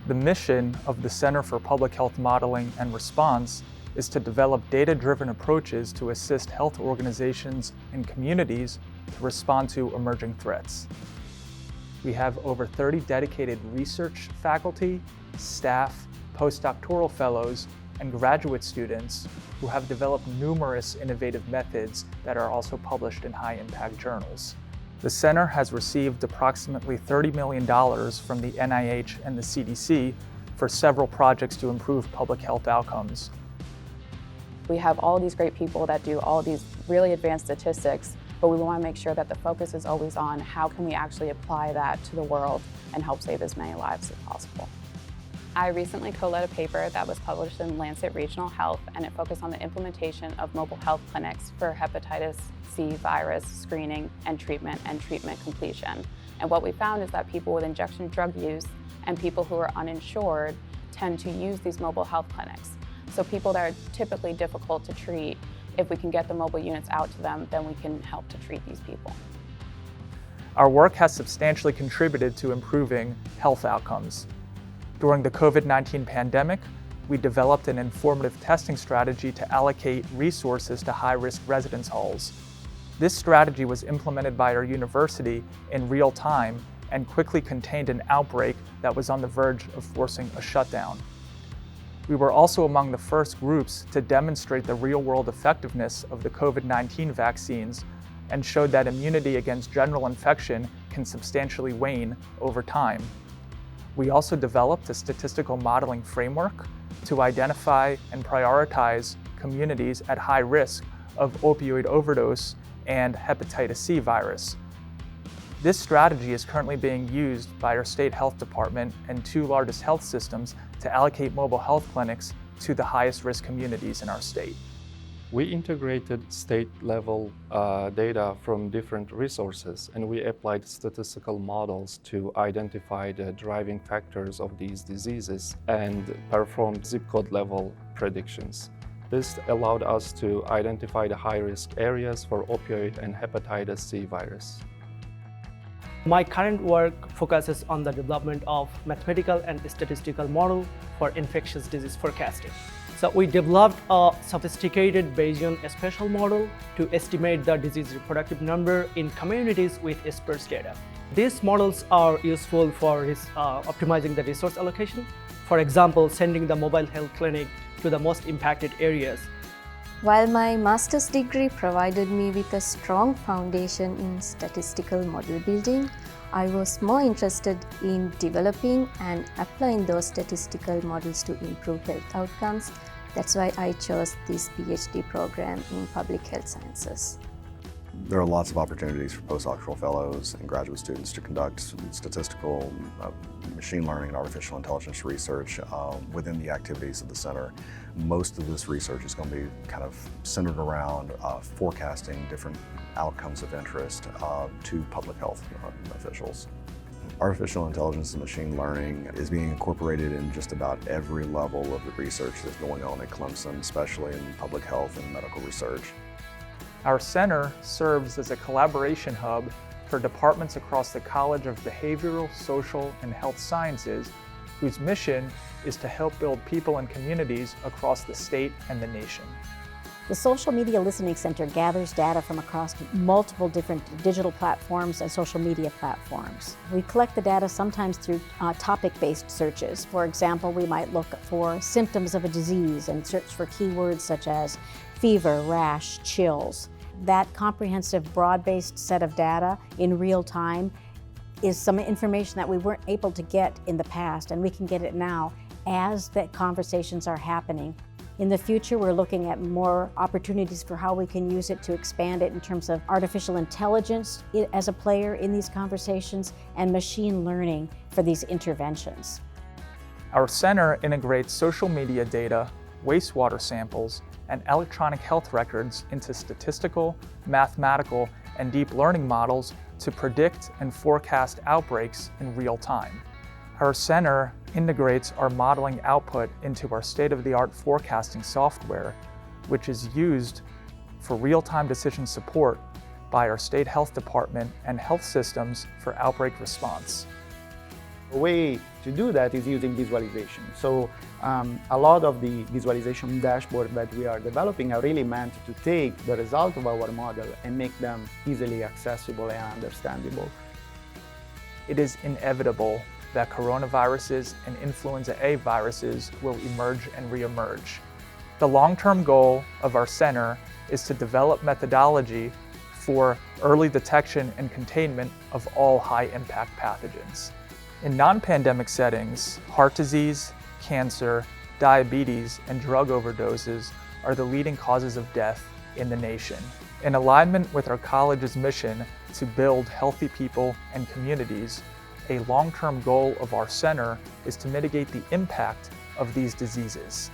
The mission of the Center for Public Health Modeling and Response is to develop data-driven approaches to assist health organizations and communities to respond to emerging threats. We have over 30 dedicated research faculty, staff, postdoctoral fellows, and graduate students who have developed numerous innovative methods that are also published in high-impact journals. The center has received approximately $30 million from the NIH and the CDC for several projects to improve public health outcomes. We have all these great people that do all these really advanced statistics, but we want to make sure that the focus is always on how can we actually apply that to the world and help save as many lives as possible. I recently co-led a paper that was published in Lancet Regional Health, and it focused on the implementation of mobile health clinics for hepatitis C virus screening and treatment completion. And what we found is that people with injection drug use and people who are uninsured tend to use these mobile health clinics. So people that are typically difficult to treat, if we can get the mobile units out to them, then we can help to treat these people. Our work has substantially contributed to improving health outcomes. During the COVID-19 pandemic, we developed an informative testing strategy to allocate resources to high-risk residence halls. This strategy was implemented by our university in real time and quickly contained an outbreak that was on the verge of forcing a shutdown. We were also among the first groups to demonstrate the real-world effectiveness of the COVID-19 vaccines and showed that immunity against general infection can substantially wane over time. We also developed a statistical modeling framework to identify and prioritize communities at high risk of opioid overdose and hepatitis C virus. This strategy is currently being used by our state health department and two largest health systems to allocate mobile health clinics to the highest risk communities in our state. We integrated state-level data from different resources, and we applied statistical models to identify the driving factors of these diseases and performed zip code-level predictions. This allowed us to identify the high-risk areas for opioid and hepatitis C virus. My current work focuses on the development of mathematical and statistical model for infectious disease forecasting. So we developed a sophisticated Bayesian spatial model to estimate the disease reproductive number in communities with sparse data. These models are useful for optimizing the resource allocation. For example, sending the mobile health clinic to the most impacted areas. While my master's degree provided me with a strong foundation in statistical model building, I was more interested in developing and applying those statistical models to improve health outcomes. That's why I chose this PhD program in public health sciences. There are lots of opportunities for postdoctoral fellows and graduate students to conduct statistical, machine learning, and artificial intelligence research within the activities of the center. Most of this research is going to be kind of centered around forecasting different outcomes of interest to public health officials. Artificial intelligence and machine learning is being incorporated in just about every level of the research that's going on at Clemson, especially in public health and medical research. Our center serves as a collaboration hub for departments across the College of Behavioral, Social, and Health Sciences, whose mission is to help build people and communities across the state and the nation. The Social Media Listening Center gathers data from across multiple different digital platforms and social media platforms. We collect the data sometimes through topic-based searches. For example, we might look for symptoms of a disease and search for keywords such as fever, rash, chills. That comprehensive, broad-based set of data in real time is some information that we weren't able to get in the past, and we can get it now as the conversations are happening. In the future, we're looking at more opportunities for how we can use it to expand it in terms of artificial intelligence as a player in these conversations and machine learning for these interventions. Our center integrates social media data, wastewater samples, and electronic health records into statistical, mathematical, and deep learning models to predict and forecast outbreaks in real time. Our center integrates our modeling output into our state-of-the-art forecasting software, which is used for real-time decision support by our state health department and health systems for outbreak response. A way to do that is using visualization. So a lot of the visualization dashboard that we are developing are really meant to take the result of our model and make them easily accessible and understandable. It is inevitable that coronaviruses and influenza A viruses will emerge and reemerge. The long-term goal of our center is to develop methodology for early detection and containment of all high-impact pathogens. In non-pandemic settings, heart disease, cancer, diabetes, and drug overdoses are the leading causes of death in the nation. In alignment with our college's mission to build healthy people and communities, a long-term goal of our center is to mitigate the impact of these diseases.